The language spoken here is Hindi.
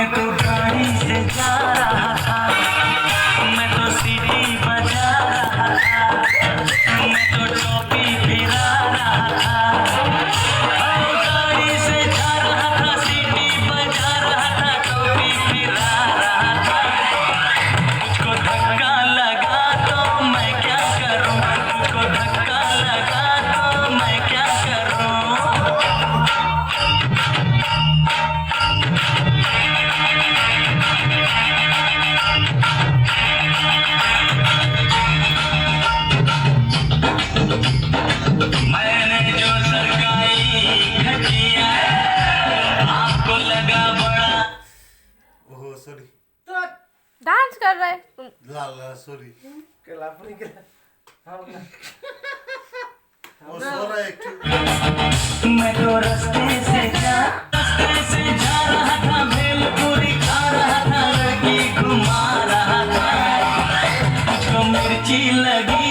मैं तो गाड़ी से जा रहा था, मैं तो सीटी बजा रहा था, मैं तो टोपी फिरा रहा था। गाड़ी से जा रहा था, सीटी बजा रहा था, टोपी फिरा रहा था। मुझको धक्का लगा तो मैं क्या करूं, मुझको धक्का लगा तो मैं क्या करूं। मैंने जो सरकाई खचिया आपको लगा बड़ा। ओहो सॉरी, डांस कर रहे तुम। ला ला सॉरी, वो सो रहा है एक। मैं तो रास्ते से जा रहा था, भेलपुरी खा रहा था, लड़की घुमा रहा था। मुझको मिर्ची लगी